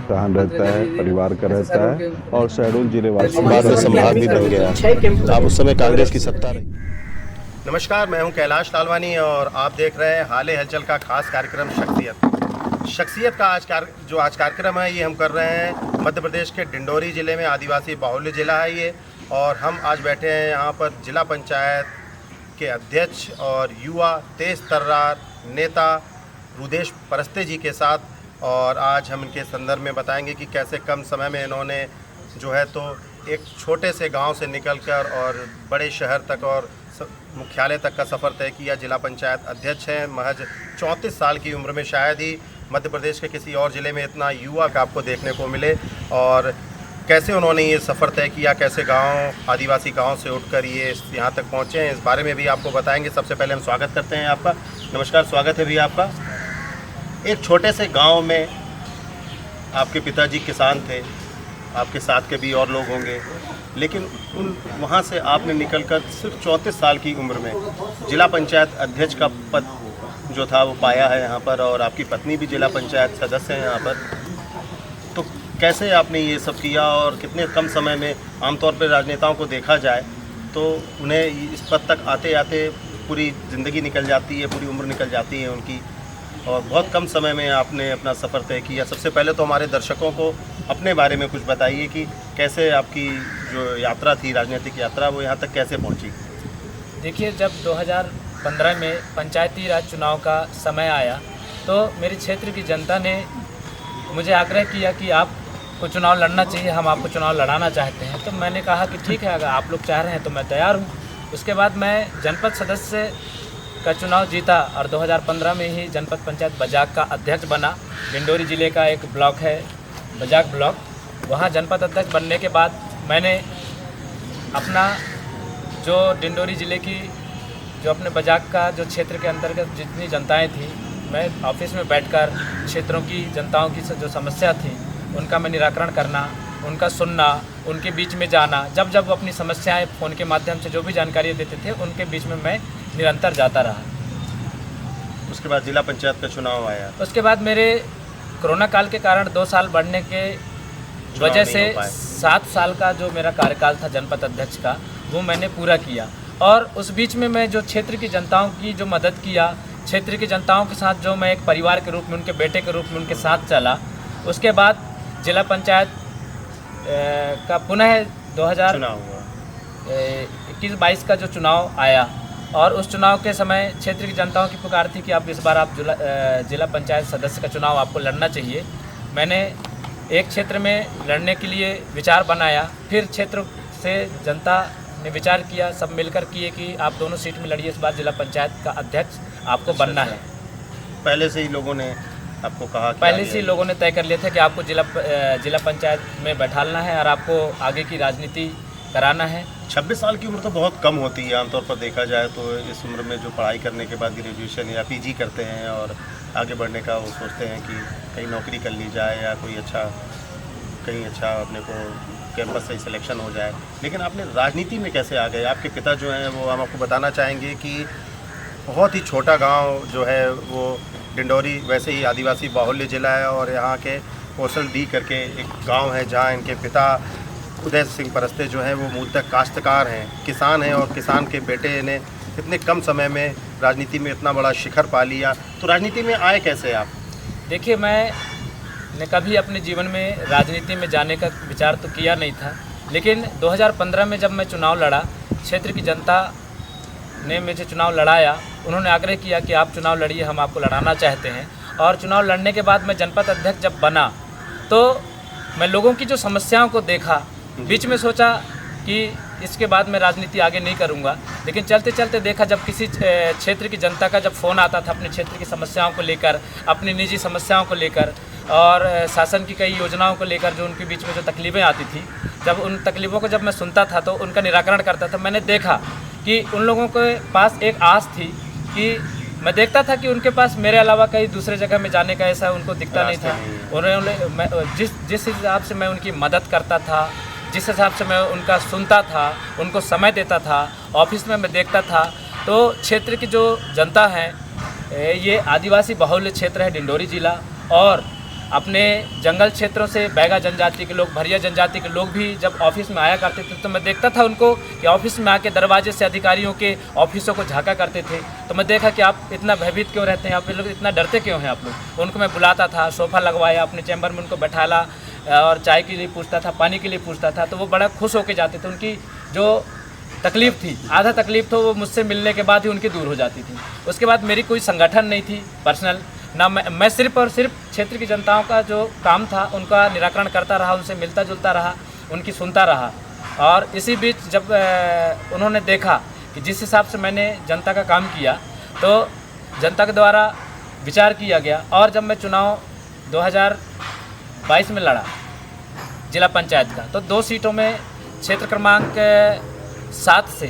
जहाँ रहता है, परिवार का रहता है और शहडोल जिले वासी बाद में संभाग भी बन गया। आप उस समय कांग्रेस की सत्ता रही। नमस्कार, मैं हूं कैलाश लालवानी और आप देख रहे हैं हाल हलचल का खास कार्यक्रम शख्सियत का आज कार्यक्रम है ये हम कर रहे हैं मध्य प्रदेश के डिंडोरी ज़िले में। आदिवासी बाहुल्य ज़िला है ये, और हम आज बैठे हैं यहाँ पर जिला पंचायत के अध्यक्ष और युवा तेज तर्रार नेता रुदेश परस्ते जी के साथ। और आज हम इनके संदर्भ में बताएंगे कि कैसे कम समय में इन्होंने जो है तो एक छोटे से गांव से निकलकर और बड़े शहर तक और मुख्यालय तक का सफ़र तय किया। जिला पंचायत अध्यक्ष हैं, महज 34 साल की उम्र में। शायद ही मध्य प्रदेश के किसी और ज़िले में इतना युवा का आपको देखने को मिले। और कैसे उन्होंने ये सफ़र तय किया, कैसे गांव आदिवासी गांव से उठकर ये यहाँ तक पहुँचे हैं, इस बारे में भी आपको बताएंगे। सबसे पहले हम स्वागत करते हैं आपका। नमस्कार, स्वागत है भैया आपका। एक छोटे से गांव में आपके पिताजी किसान थे, आपके साथ के भी और लोग होंगे, लेकिन वहाँ से आपने निकलकर सिर्फ 34 साल की उम्र में जिला पंचायत अध्यक्ष का पद जो था वो पाया है यहाँ पर, और आपकी पत्नी भी जिला पंचायत सदस्य हैं यहाँ पर। तो कैसे आपने ये सब किया और कितने कम समय में? आमतौर पर राजनेताओं को देखा जाए तो उन्हें इस पद तक आते आते पूरी ज़िंदगी निकल जाती है, पूरी उम्र निकल जाती है उनकी, और बहुत कम समय में आपने अपना सफ़र तय किया। सबसे पहले तो हमारे दर्शकों को अपने बारे में कुछ बताइए कि कैसे आपकी जो यात्रा थी, राजनीतिक यात्रा, वो यहाँ तक कैसे पहुँची? देखिए, जब 2015 में पंचायती राज चुनाव का समय आया तो मेरे क्षेत्र की जनता ने मुझे आग्रह किया कि आपको चुनाव लड़ना चाहिए, हम आपको चुनाव लड़ाना चाहते हैं। तो मैंने कहा कि ठीक है, अगर आप लोग चाह रहे हैं तो मैं तैयार हूँ। उसके बाद मैं जनपद सदस्य का चुनाव जीता और 2015 में ही जनपद पंचायत बजाग का अध्यक्ष बना। डिंडोरी ज़िले का एक ब्लॉक है बजाग ब्लॉक, वहाँ जनपद अध्यक्ष बनने के बाद मैंने अपना जो डिंडोरी ज़िले की जो अपने बजाग का जो क्षेत्र के अंतर्गत जितनी जनताएं थी, मैं ऑफिस में बैठकर क्षेत्रों की जनताओं की जो समस्या थी उनका मैं निराकरण करना, उनका सुनना, उनके बीच में जाना। जब जब अपनी समस्याएं फ़ोन के माध्यम से जो भी जानकारी देते थे उनके बीच में मैं निरंतर जाता रहा। उसके बाद जिला पंचायत का चुनाव आया। उसके बाद मेरे कोरोना काल के कारण 2 साल बढ़ने के वजह से 7 साल का जो मेरा कार्यकाल था जनपद अध्यक्ष का, वो मैंने पूरा किया। और उस बीच में मैं जो क्षेत्र की जनताओं की जो मदद किया, क्षेत्र की जनताओं के साथ जो मैं एक परिवार के रूप में, उनके बेटे के रूप में उनके साथ चला। उसके बाद जिला पंचायत का पुनः 2021-22 का जो चुनाव आया, और उस चुनाव के समय क्षेत्र की जनताओं की पुकार थी कि आप इस बार आप जिला पंचायत सदस्य का चुनाव आपको लड़ना चाहिए। मैंने एक क्षेत्र में लड़ने के लिए विचार बनाया, फिर क्षेत्र से जनता ने विचार किया, सब मिलकर किए कि आप दोनों सीट में लड़िए, इस बार जिला पंचायत का अध्यक्ष आपको बनना है। पहले से ही लोगों ने आपको कहा? पहले से ही लोगों ने तय कर लिया था कि आपको जिला पंचायत में बैठालना है और आपको आगे की राजनीति कराना है। 26 साल की उम्र तो बहुत कम होती है आमतौर पर देखा जाए तो। इस उम्र में जो पढ़ाई करने के बाद ग्रेजुएशन या पीजी करते हैं और आगे बढ़ने का वो सोचते हैं कि कहीं नौकरी कर ली जाए या कहीं अच्छा अपने को कैंपस से सिलेक्शन हो जाए। लेकिन आपने राजनीति में कैसे आ गए? आपके पिता जो हैं वो हम आपको बताना चाहेंगे कि बहुत ही छोटा गाँव जो है वो डिंडोरी वैसे ही आदिवासी बाहुल्य ज़िला है, और यहाँ के कौशल डी करके एक गाँव है जहाँ इनके पिता उदय सिंह परस्ते जो हैं वो मूलतः काश्तकार हैं, किसान हैं, और किसान के बेटे ने इतने कम समय में राजनीति में इतना बड़ा शिखर पा लिया। तो राजनीति में आए कैसे आप? देखिए, मैंने कभी अपने जीवन में राजनीति में जाने का विचार तो किया नहीं था, लेकिन 2015 में जब मैं चुनाव लड़ा, क्षेत्र की जनता ने मुझे चुनाव लड़ाया। उन्होंने आग्रह किया कि आप चुनाव लड़िए, हम आपको लड़ाना चाहते हैं। और चुनाव लड़ने के बाद मैं जनपद अध्यक्ष जब बना तो मैं लोगों की जो समस्याओं को देखा, बीच में सोचा कि इसके बाद मैं राजनीति आगे नहीं करूंगा। लेकिन चलते चलते देखा, जब किसी क्षेत्र की जनता का जब फ़ोन आता था अपने क्षेत्र की समस्याओं को लेकर, अपनी निजी समस्याओं को लेकर और शासन की कई योजनाओं को लेकर जो उनके बीच में जो तकलीफ़ें आती थी, जब उन तकलीफ़ों को जब मैं सुनता था तो उनका निराकरण करता था। मैंने देखा कि उन लोगों के पास एक आस थी कि मैं देखता था कि उनके पास मेरे अलावा कहीं दूसरे जगह में जाने का ऐसा उनको दिखता नहीं था। उन्होंने जिस हिसाब से मैं उनकी मदद करता था, जिस हिसाब से मैं उनका सुनता था, उनको समय देता था, ऑफिस में मैं देखता था, तो क्षेत्र की जो जनता है, ये आदिवासी बहुल्य क्षेत्र है डिंडोरी ज़िला, और अपने जंगल क्षेत्रों से बैगा जनजाति के लोग, भरिया जनजाति के लोग भी जब ऑफिस में आया करते थे तो मैं देखता था उनको कि ऑफिस में आके दरवाजे से अधिकारियों के ऑफिसों को झाँका करते थे। तो मैं देखा कि आप इतना भयभीत क्यों रहते हैं, आप लोग इतना डरते क्यों हैं आप लोग। उनको मैं बुलाता था, सोफ़ा लगवाया, अपने चैम्बर में उनको बैठाला और चाय के लिए पूछता था, पानी के लिए पूछता था, तो वो बड़ा खुश होकर जाते थे। उनकी जो तकलीफ़ थी, आधा तकलीफ़ तो वो मुझसे मिलने के बाद ही उनकी दूर हो जाती थी। उसके बाद मेरी कोई संगठन नहीं थी पर्सनल, ना मैं सिर्फ और सिर्फ क्षेत्र की जनताओं का जो काम था उनका निराकरण करता रहा, उनसे मिलता जुलता रहा, उनकी सुनता रहा। और इसी बीच जब उन्होंने देखा कि जिस हिसाब से मैंने जनता का काम किया तो जनता के द्वारा विचार किया गया। और जब मैं चुनाव 2022 में लड़ा जिला पंचायत का, तो 2 सीटों में क्षेत्र क्रमांक 7 से,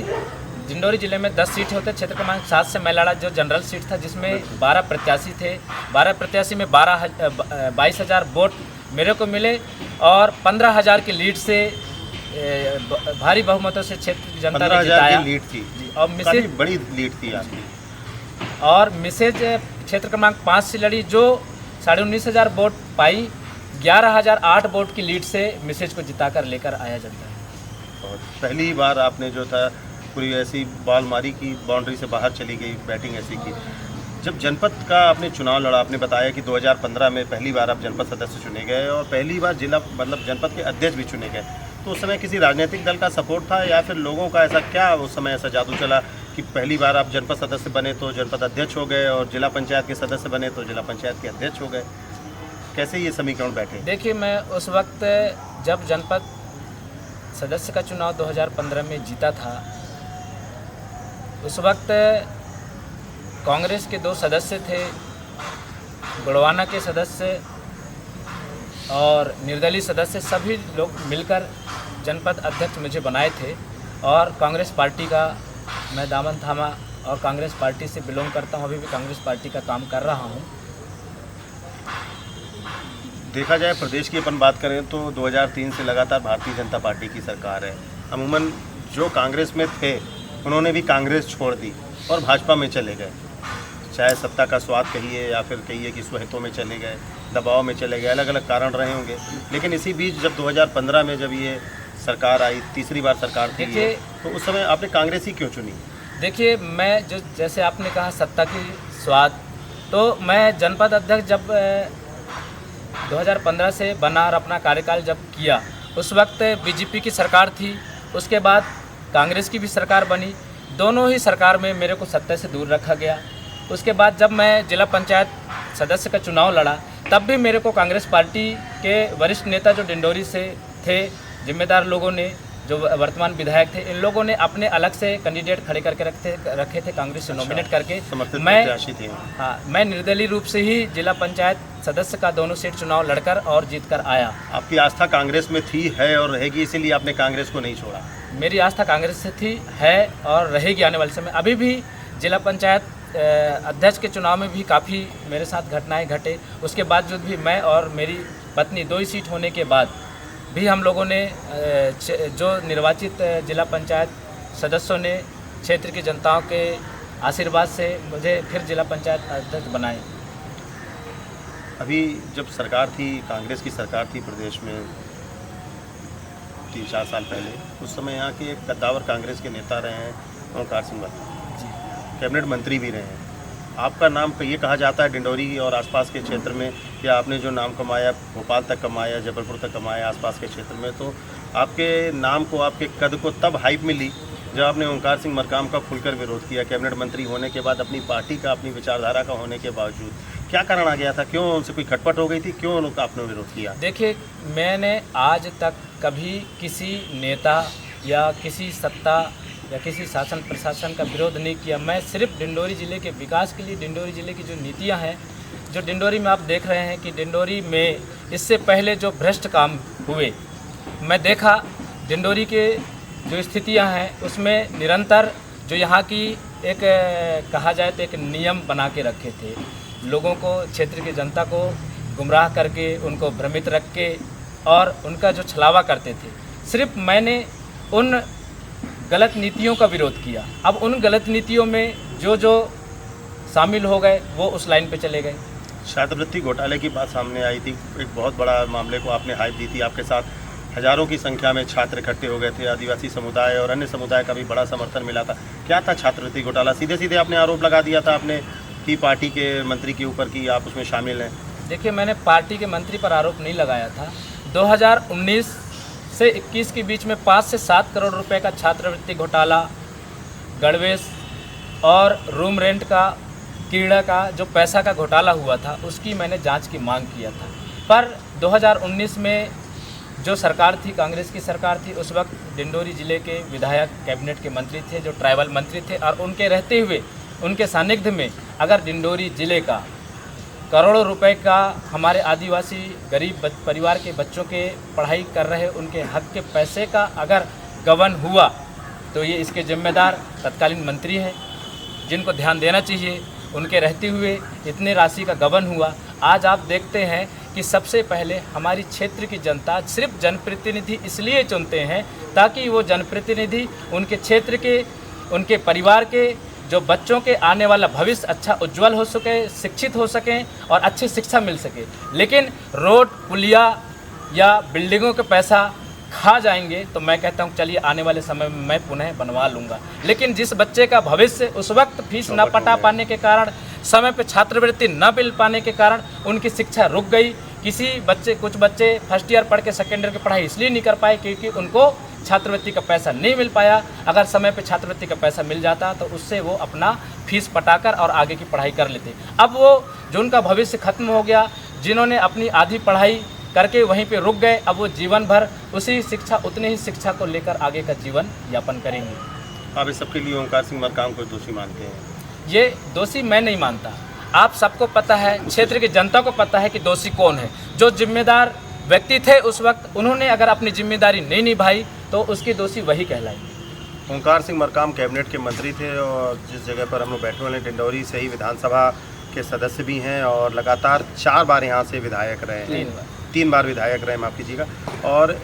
डिंडोरी जिले में 10 सीट होते, क्षेत्र क्रमांक 7 से मैं लड़ा, जो जनरल सीट था जिसमें 12 प्रत्याशी थे। 12 प्रत्याशी में 22,000 वोट मेरे को मिले और 15,000 की लीड से भारी बहुमतों से क्षेत्र की जनता ने जिताया। लीड थी और मिसेज बड़ी लीड थी आपकी। और मिसेज क्षेत्र क्रमांक 5 से लड़ी, जो 19,500 वोट पाई। 11,008 वोट की लीड से मिसेज को जिताकर लेकर आया जनता। और पहली बार आपने जो था पूरी ऐसी बॉल मारी कि बाउंड्री से बाहर चली गई, बैटिंग ऐसी की। जब जनपद का आपने चुनाव लड़ा, आपने बताया कि 2015 में पहली बार आप जनपद सदस्य चुने गए और पहली बार जिला जनपद के अध्यक्ष भी चुने गए, तो उस समय किसी राजनीतिक दल का सपोर्ट था या फिर लोगों का ऐसा क्या उस समय ऐसा जादू चला कि पहली बार आप जनपद सदस्य बने तो जनपद अध्यक्ष हो गए और जिला पंचायत के सदस्य बने तो जिला पंचायत के अध्यक्ष हो गए? कैसे ये समीकरण बैठे? देखिए, मैं उस वक्त जब जनपद सदस्य का चुनाव 2015 में जीता था, उस वक्त कांग्रेस के 2 सदस्य थे, गुड़वाना के सदस्य और निर्दलीय सदस्य, सभी लोग मिलकर जनपद अध्यक्ष मुझे बनाए थे। और कांग्रेस पार्टी का मैं दामन थामा और कांग्रेस पार्टी से बिलोंग करता हूँ, अभी भी कांग्रेस पार्टी का काम कर रहा हूँ। देखा जाए प्रदेश की अपन बात करें तो 2003 से लगातार भारतीय जनता पार्टी की सरकार है। अमूमन जो कांग्रेस में थे उन्होंने भी कांग्रेस छोड़ दी और भाजपा में चले गए, चाहे सत्ता का स्वाद कहिए या फिर कहिए कि स्वहितों में चले गए, दबाव में चले गए, अलग अलग कारण रहे होंगे। लेकिन इसी बीच जब 2015 में जब ये सरकार आई, तीसरी बार सरकार थी ये, तो उस समय आपने कांग्रेस ही क्यों चुनी? देखिए, मैं जो जैसे आपने कहा सत्ता की स्वाद, तो मैं जनपद अध्यक्ष जब 2015 से बना और अपना कार्यकाल जब किया, उस वक्त बीजेपी की सरकार थी, उसके बाद कांग्रेस की भी सरकार बनी। दोनों ही सरकार में मेरे को सत्ता से दूर रखा गया। उसके बाद जब मैं जिला पंचायत सदस्य का चुनाव लड़ा, तब भी मेरे को कांग्रेस पार्टी के वरिष्ठ नेता जो डिंडोरी से थे, जिम्मेदार लोगों ने, जो वर्तमान विधायक थे, इन लोगों ने अपने अलग से कैंडिडेट खड़े करके रखे थे, कांग्रेस से नॉमिनेट करके। मैं निर्दलीय रूप से ही जिला पंचायत सदस्य का दोनों सीट चुनाव लड़कर और जीतकर आया। आपकी आस्था कांग्रेस में थी, है और रहेगी, इसीलिए आपने कांग्रेस को नहीं छोड़ा? मेरी आस्था कांग्रेस से थी, है और रहेगी आने वाले समय। अभी भी जिला पंचायत अध्यक्ष के चुनाव में भी काफ़ी मेरे साथ घटनाएं घटे, उसके बावजूद भी मैं और मेरी पत्नी 2 ही सीट होने के बाद भी हम लोगों ने जो निर्वाचित जिला पंचायत सदस्यों ने क्षेत्र की जनताओं के आशीर्वाद से मुझे फिर जिला पंचायत अध्यक्ष बनाए। अभी जब सरकार थी, कांग्रेस की सरकार थी प्रदेश में 3-4 साल पहले, उस समय यहाँ के एक कद्दावर कांग्रेस के नेता रहे हैं ओंकार सिंह वर्मा, कैबिनेट मंत्री भी रहे हैं। आपका नाम ये कहा जाता है डिंडोरी और आसपास के क्षेत्र में, या आपने जो नाम कमाया भोपाल तक कमाया, जबलपुर तक कमाया आसपास के क्षेत्र में, तो आपके नाम को, आपके कद को तब हाइप मिली जब आपने ओंकार सिंह मरकाम का खुलकर विरोध किया, कैबिनेट मंत्री होने के बाद, अपनी पार्टी का, अपनी विचारधारा का होने के बावजूद। क्या कारण आ गया था? क्यों उनसे कोई खटपट हो गई थी? क्यों उनका आपने विरोध किया? देखिए, मैंने आज तक कभी किसी नेता या किसी सत्ता या किसी शासन प्रशासन का विरोध नहीं किया। मैं सिर्फ डिंडोरी ज़िले के विकास के लिए, डिंडोरी ज़िले की जो नीतियां हैं, जो डिंडोरी में आप देख रहे हैं कि डिंडोरी में इससे पहले जो भ्रष्ट काम हुए, मैं देखा डिंडोरी के जो स्थितियां हैं उसमें निरंतर जो यहाँ की एक कहा जाए तो एक नियम बना के रखे थे, लोगों को, क्षेत्र की जनता को गुमराह करके, उनको भ्रमित रख के और उनका जो छलावा करते थे। सिर्फ मैंने उन गलत नीतियों का विरोध किया। अब उन गलत नीतियों में जो शामिल हो गए वो उस लाइन पे चले गए। छात्रवृत्ति घोटाले की बात सामने आई थी, एक बहुत बड़ा मामले को आपने हाइप दी थी, आपके साथ हजारों की संख्या में छात्र इकट्ठे हो गए थे, आदिवासी समुदाय और अन्य समुदाय का भी बड़ा समर्थन मिला था। क्या था छात्रवृत्ति घोटाला? सीधे सीधे आपने आरोप लगा दिया था अपने की पार्टी के मंत्री के ऊपर कि आप उसमें शामिल हैं। देखिए, मैंने पार्टी के मंत्री पर आरोप नहीं लगाया था। 2019 से 21 के बीच में 5 से 7 करोड़ रुपए का छात्रवृत्ति घोटाला, गणवेश और रूम रेंट का, कीड़ा का जो पैसा का घोटाला हुआ था, उसकी मैंने जांच की मांग किया था। पर 2019 में जो सरकार थी, कांग्रेस की सरकार थी, उस वक्त डिंडोरी ज़िले के विधायक कैबिनेट के मंत्री थे, जो ट्राइबल मंत्री थे, और उनके रहते हुए, उनके सानिध्य में अगर डिंडोरी ज़िले का करोड़ों रुपए का हमारे आदिवासी गरीब परिवार के बच्चों के पढ़ाई कर रहे उनके हक के पैसे का अगर गबन हुआ, तो ये इसके जिम्मेदार तत्कालीन मंत्री हैं, जिनको ध्यान देना चाहिए। उनके रहते हुए इतने राशि का गबन हुआ। आज आप देखते हैं कि सबसे पहले हमारी क्षेत्र की जनता सिर्फ जनप्रतिनिधि इसलिए चुनते हैं ताकि वो जनप्रतिनिधि उनके क्षेत्र के, उनके परिवार के जो बच्चों के आने वाला भविष्य अच्छा उज्जवल हो सके, शिक्षित हो सकें और अच्छी शिक्षा मिल सके। लेकिन रोड, पुलिया या बिल्डिंगों का पैसा खा जाएंगे तो मैं कहता हूँ चलिए आने वाले समय में मैं पुनः बनवा लूँगा। लेकिन जिस बच्चे का भविष्य उस वक्त फीस न पटा पाने के कारण, समय पे छात्रवृत्ति न मिल पाने के कारण उनकी शिक्षा रुक गई। कुछ बच्चे फर्स्ट ईयर पढ़ के सेकेंड ईयर की पढ़ाई इसलिए नहीं कर पाए क्योंकि उनको छात्रवृत्ति का पैसा नहीं मिल पाया। अगर समय पे छात्रवृत्ति का पैसा मिल जाता तो उससे वो अपना फीस पटाकर और आगे की पढ़ाई कर लेते। अब वो जो उनका भविष्य खत्म हो गया, जिन्होंने अपनी आधी पढ़ाई करके वहीं पे रुक गए, अब वो जीवन भर उतनी ही शिक्षा को लेकर आगे का जीवन यापन करेंगे। आप इस सबके लिए ओंकार सिंह मरकाम को दोषी मानते हैं? ये दोषी मैं नहीं मानता। आप सबको पता है, क्षेत्र की जनता को पता है कि दोषी कौन है। जो जिम्मेदार व्यक्ति थे उस वक्त, उन्होंने अगर अपनी जिम्मेदारी नहीं निभाई तो उसके दोषी वही कहलाएंगे। ओंकार सिंह मरकाम कैबिनेट के मंत्री थे और जिस जगह पर हम लोग बैठे हुए हैं, डिंडोरी से ही विधानसभा के सदस्य भी हैं और लगातार 4 बार यहाँ से विधायक रहे हैं, 3 बार विधायक रहे, माफ़ कीजिएगा। और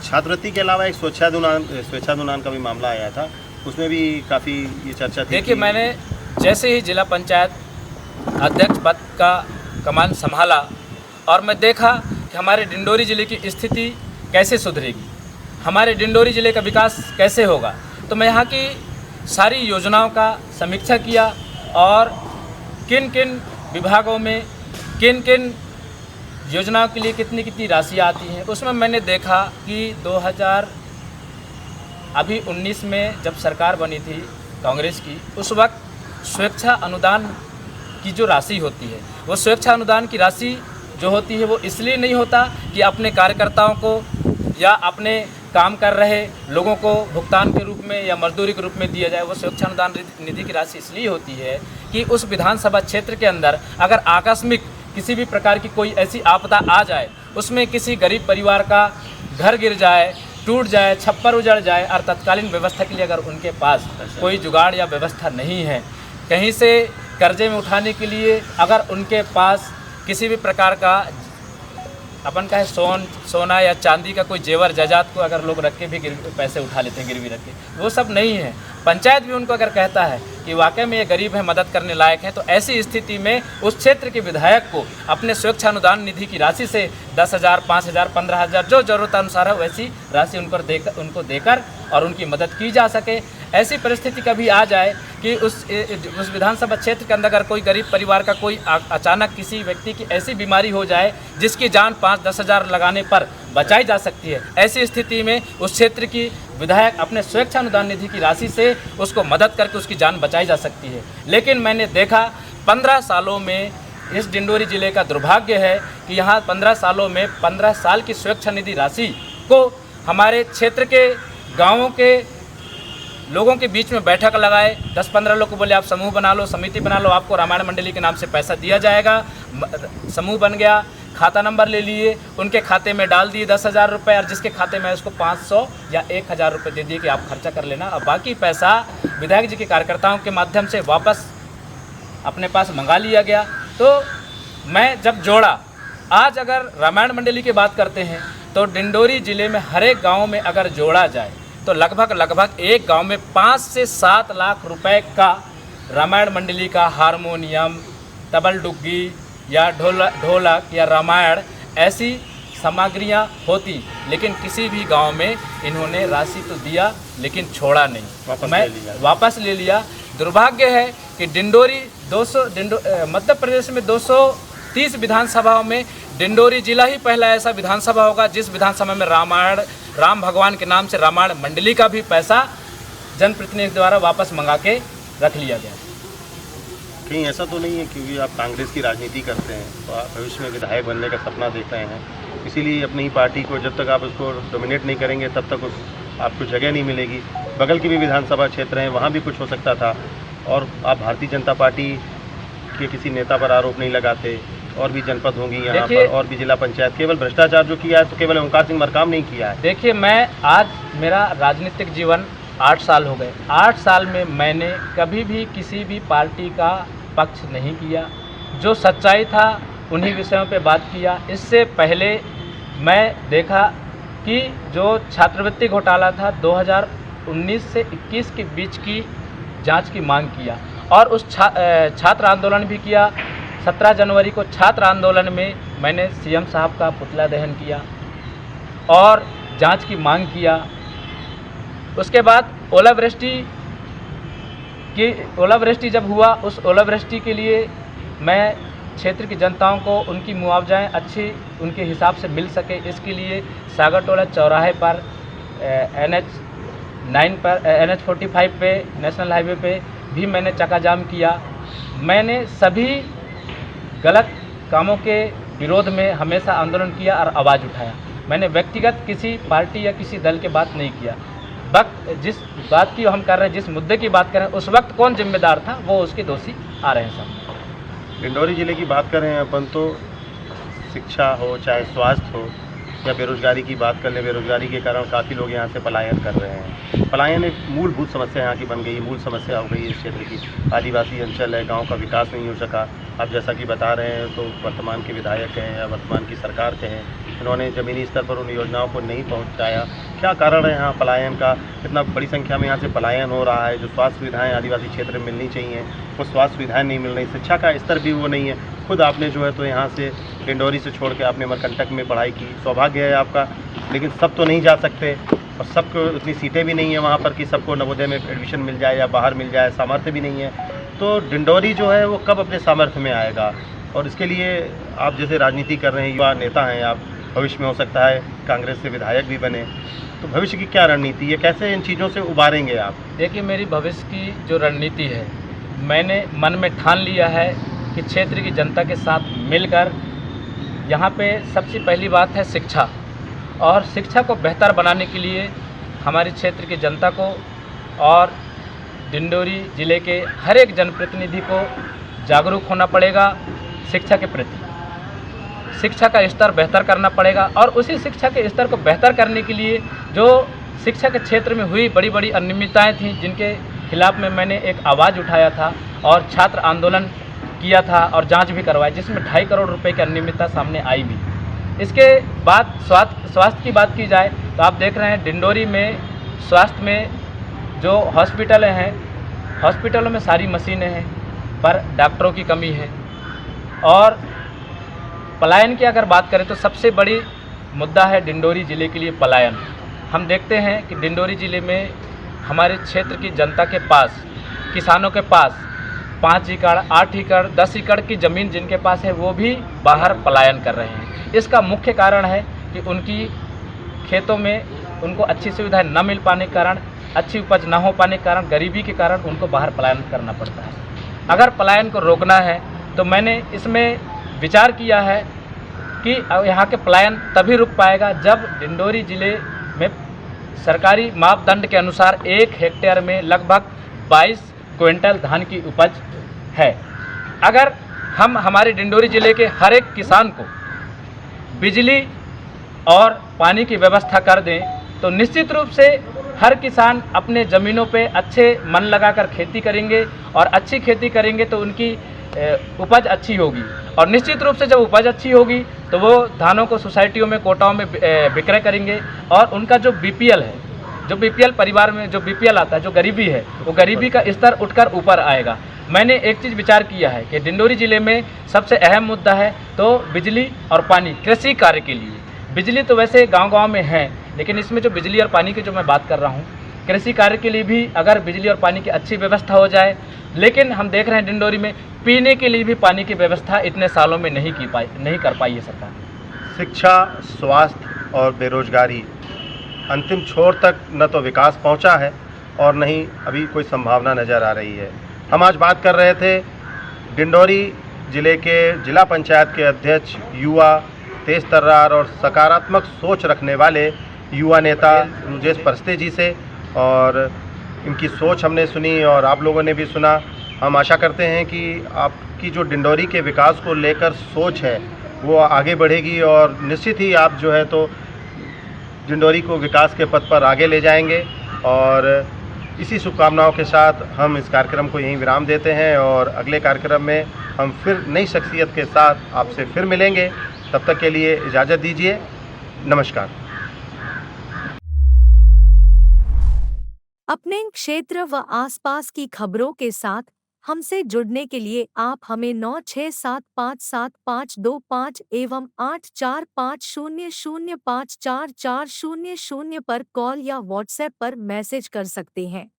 छात्रवृत्ति के अलावा एक स्वेच्छानुदान का भी मामला आया था, उसमें भी काफ़ी ये चर्चा थी। देखिए, मैंने जैसे ही जिला पंचायत अध्यक्ष पद का कमान संभाला और मैं देखा कि हमारे डिंडोरी ज़िले की स्थिति कैसे सुधरेगी, हमारे डिंडोरी ज़िले का विकास कैसे होगा, तो मैं यहाँ की सारी योजनाओं का समीक्षा किया और किन किन विभागों में किन किन योजनाओं के लिए कितनी कितनी राशि आती है। उसमें मैंने देखा कि 2019 में जब सरकार बनी थी कांग्रेस की, उस वक्त स्वेच्छा अनुदान की जो राशि होती है, वो स्वेच्छा अनुदान की राशि जो होती है वो इसलिए नहीं होता कि अपने कार्यकर्ताओं को या अपने काम कर रहे लोगों को भुगतान के रूप में या मजदूरी के रूप में दिया जाए। वो स्वेच्छा अनुदान निधि की राशि इसलिए होती है कि उस विधानसभा क्षेत्र के अंदर अगर आकस्मिक किसी भी प्रकार की कोई ऐसी आपदा आ जाए, उसमें किसी गरीब परिवार का घर गिर जाए, टूट जाए, छप्पर उजड़ जाए और तत्कालीन व्यवस्था के लिए अगर उनके पास कोई जुगाड़ या व्यवस्था नहीं है, कहीं से कर्जे में उठाने के लिए अगर उनके पास किसी भी प्रकार का अपन का है सोना या चांदी का कोई जेवर जायदाद को अगर लोग रख के भी पैसे उठा लेते हैं गिरवी रख के, वो सब नहीं है। पंचायत भी उनको अगर कहता है कि वाकई में ये गरीब है, मदद करने लायक है, तो ऐसी स्थिति में उस क्षेत्र के विधायक को अपने स्वेच्छा अनुदान निधि की राशि से 10,000, 5,000, 15,000 जो ज़रूरत अनुसार है वैसी राशि उनको देकर और उनकी मदद की जा सके। ऐसी परिस्थिति कभी आ जाए कि उस विधानसभा क्षेत्र के अंदर अगर कोई गरीब परिवार का कोई अचानक किसी व्यक्ति की ऐसी बीमारी हो जाए जिसकी जान 5-10 हज़ार लगाने पर बचाई जा सकती है, ऐसी स्थिति में उस क्षेत्र की विधायक अपने स्वेच्छा अनुदान निधि की राशि से उसको मदद करके उसकी जान बचाई जा सकती है। लेकिन मैंने देखा 15 सालों में इस डिंडोरी ज़िले का दुर्भाग्य है कि यहाँ 15 सालों में 15 साल की स्वेच्छा निधि राशि को हमारे क्षेत्र के गाँवों के लोगों के बीच में बैठक लगाए, 10-15 लोग को बोले आप समूह बना लो, समिति बना लो, आपको रामायण मंडली के नाम से पैसा दिया जाएगा। समूह बन गया, खाता नंबर ले लिए, उनके खाते में डाल दिए 10,000 रुपये और जिसके खाते में उसको 500 या 1,000 रुपये दे दिए कि आप खर्चा कर लेना, और बाकी पैसा विधायक जी के कार्यकर्ताओं के माध्यम से वापस अपने पास मंगा लिया गया। तो मैं जब जोड़ा, आज अगर रामायण मंडली की बात करते हैं तो डिंडोरी ज़िले में हर एक गाँव में अगर जोड़ा जाए तो लगभग एक गांव में 5 से 7 लाख रुपए का रामायण मंडली का हारमोनियम, तबल डुग्गी, या ढोलक या रामायण ऐसी सामग्रियां होती, लेकिन किसी भी गांव में इन्होंने राशि तो दिया लेकिन छोड़ा नहीं, वापस ले लिया। दुर्भाग्य है कि डिंडोरी मध्य प्रदेश में 230 विधानसभाओं में डिंडोरी जिला ही पहला ऐसा विधानसभा होगा जिस विधानसभा में राम भगवान के नाम से रामायण मंडली का भी पैसा जनप्रतिनिधि द्वारा वापस मंगा के रख लिया गया। कहीं ऐसा तो नहीं है क्योंकि आप कांग्रेस की राजनीति करते हैं तो आप भविष्य में विधायक बनने का सपना देख रहे हैं, इसीलिए अपनी ही पार्टी को जब तक आप उसको डोमिनेट नहीं करेंगे तब तक आपको जगह नहीं मिलेगी। बगल की भी विधानसभा क्षेत्र हैं, वहाँ भी कुछ हो सकता था, और आप भारतीय जनता पार्टी के किसी नेता पर आरोप नहीं लगाते। और भी जनपद होंगी यहाँ पर, और भी जिला पंचायत, केवल भ्रष्टाचार जो किया है तो केवल ओंकार सिंह मरकाम नहीं किया है। देखिए, मैं आज मेरा राजनीतिक जीवन 8 साल हो गए। 8 साल में मैंने कभी भी किसी भी पार्टी का पक्ष नहीं किया, जो सच्चाई था उन्हीं विषयों पे बात किया। इससे पहले मैं देखा कि जो छात्रवृत्ति घोटाला था 2019 से 21 के बीच की जांच की मांग किया, और उस छात्र आंदोलन भी किया। 17 जनवरी को छात्र आंदोलन में मैंने सीएम साहब का पुतला दहन किया और जांच की मांग किया। उसके बाद ओलावृष्टि जब हुआ, उस ओलावृष्टि के लिए मैं क्षेत्र की जनताओं को उनकी मुआवजाएं अच्छी उनके हिसाब से मिल सके, इसके लिए सागर टोला चौराहे पर NH 45 पे नेशनल हाईवे पे भी मैंने चक्का-जाम किया। मैंने सभी गलत कामों के विरोध में हमेशा आंदोलन किया और आवाज़ उठाया। मैंने व्यक्तिगत किसी पार्टी या किसी दल की बात नहीं किया। वक्त जिस बात की हम कर रहे हैं, जिस मुद्दे की बात कर रहे हैं, उस वक्त कौन जिम्मेदार था वो उसके दोषी आ रहे हैं सब। डिंडोरी जिले की बात कर रहे हैं अपन, तो शिक्षा हो चाहे स्वास्थ्य हो या बेरोजगारी की बात कर लें, बेरोजगारी के कारण काफ़ी लोग यहाँ से पलायन कर रहे हैं। पलायन एक मूलभूत समस्या यहाँ की बन गई, मूल समस्या हो गई है इस क्षेत्र की। आदिवासी अंचल है, गांव का विकास नहीं हो सका। आप जैसा कि बता रहे हैं तो वर्तमान के विधायक हैं या वर्तमान की सरकार के हैं, इन्होंने ज़मीनी स्तर पर उन योजनाओं को नहीं पहुँचाया। क्या कारण है यहाँ पलायन का? कितना बड़ी संख्या में यहाँ से पलायन हो रहा है। जो स्वास्थ्य सुविधाएँ आदिवासी क्षेत्र में मिलनी चाहिए वो स्वास्थ्य सुविधाएँ नहीं मिल रही, शिक्षा का स्तर भी वो नहीं है। खुद आपने जो है तो यहाँ से डिंडोरी से छोड़ के आपने अमरकंटक में पढ़ाई की, सौभाग्य है आपका, लेकिन सब तो नहीं जा सकते और सबको उतनी सीटें भी नहीं है वहाँ पर कि सबको नवोदय में एडमिशन मिल जाए या बाहर मिल जाए, सामर्थ्य भी नहीं है। तो डिंडोरी जो है वो कब अपने सामर्थ्य में आएगा? और इसके लिए आप जैसे राजनीति कर रहे हैं, युवा नेता हैं आप, भविष्य में हो सकता है कांग्रेस से विधायक भी बने, तो भविष्य की क्या रणनीति है, कैसे इन चीज़ों से उबारेंगे आप? देखिए, मेरी भविष्य की जो रणनीति है, मैंने मन में ठान लिया है कि क्षेत्र की जनता के साथ मिलकर यहाँ पे सबसे पहली बात है शिक्षा, और शिक्षा को बेहतर बनाने के लिए हमारे क्षेत्र की जनता को और डिंडोरी ज़िले के हर एक जनप्रतिनिधि को जागरूक होना पड़ेगा शिक्षा के प्रति। शिक्षा का स्तर बेहतर करना पड़ेगा, और उसी शिक्षा के स्तर को बेहतर करने के लिए जो शिक्षा के क्षेत्र में हुई बड़ी बड़ी अनियमितताएँ थीं, जिनके खिलाफ में मैंने एक आवाज़ उठाया था और छात्र आंदोलन किया था और जांच भी करवाई, जिसमें 2.5 करोड़ रुपए की अनियमितता सामने आई भी। इसके बाद स्वास्थ्य की बात की जाए तो आप देख रहे हैं डिंडोरी में स्वास्थ्य में जो हॉस्पिटल हैं, हॉस्पिटलों में सारी मशीनें हैं पर डॉक्टरों की कमी है। और पलायन की अगर बात करें तो सबसे बड़ी मुद्दा है डिंडोरी ज़िले के लिए पलायन। हम देखते हैं कि डिंडोरी ज़िले में हमारे क्षेत्र की जनता के पास, किसानों के पास 5 एकड़, 8 एकड़, 10 एकड़ की ज़मीन जिनके पास है वो भी बाहर पलायन कर रहे हैं। इसका मुख्य कारण है कि उनकी खेतों में उनको अच्छी सुविधाएं न मिल पाने के कारण, अच्छी उपज न हो पाने के कारण, गरीबी के कारण उनको बाहर पलायन करना पड़ता है। अगर पलायन को रोकना है तो मैंने इसमें विचार किया है कि यहाँ के पलायन तभी रुक पाएगा जब डिंडोरी ज़िले में सरकारी मापदंड के अनुसार 1 हेक्टेयर में लगभग 22 क्विंटल धान की उपज है। अगर हम हमारे डिंडोरी ज़िले के हर एक किसान को बिजली और पानी की व्यवस्था कर दें तो निश्चित रूप से हर किसान अपने ज़मीनों पे अच्छे मन लगाकर खेती करेंगे, और अच्छी खेती करेंगे तो उनकी उपज अच्छी होगी, और निश्चित रूप से जब उपज अच्छी होगी तो वो धानों को सोसाइटियों में, कोटाओं में विक्रय करेंगे, और उनका जो बीपीएल है, जो बीपीएल परिवार में जो बीपीएल आता है, जो गरीबी है, वो गरीबी का स्तर उठकर ऊपर आएगा। मैंने एक चीज़ विचार किया है कि डिंडोरी ज़िले में सबसे अहम मुद्दा है तो बिजली और पानी कृषि कार्य के लिए। बिजली तो वैसे गांव-गांव में है, लेकिन इसमें जो बिजली और पानी की जो मैं बात कर रहा हूँ, कृषि कार्य के लिए भी अगर बिजली और पानी की अच्छी व्यवस्था हो जाए। लेकिन हम देख रहे हैं डिंडोरी में पीने के लिए भी पानी की व्यवस्था इतने सालों में नहीं कर पाई है सरकार। शिक्षा, स्वास्थ्य और बेरोजगारी, अंतिम छोर तक न तो विकास पहुंचा है और न ही अभी कोई संभावना नज़र आ रही है। हम आज बात कर रहे थे डिंडोरी ज़िले के जिला पंचायत के अध्यक्ष, युवा, तेज तर्रार और सकारात्मक सोच रखने वाले युवा नेता रुजेश परस्ते जी से, और इनकी सोच हमने सुनी और आप लोगों ने भी सुना। हम आशा करते हैं कि आपकी जो डिंडोरी के विकास को लेकर सोच है वो आगे बढ़ेगी और निश्चित ही आप जो है तो डिंडोरी को विकास के पथ पर आगे ले जाएंगे। और इसी शुभकामनाओं के साथ हम इस कार्यक्रम को यहीं विराम देते हैं और अगले कार्यक्रम में हम फिर नई शख्सियत के साथ आपसे फिर मिलेंगे। तब तक के लिए इजाज़त दीजिए। नमस्कार। अपने क्षेत्र व आसपास की खबरों के साथ हमसे जुड़ने के लिए आप हमें 94757525 एवं 8450054400 पर कॉल या व्हाट्सएप पर मैसेज कर सकते हैं।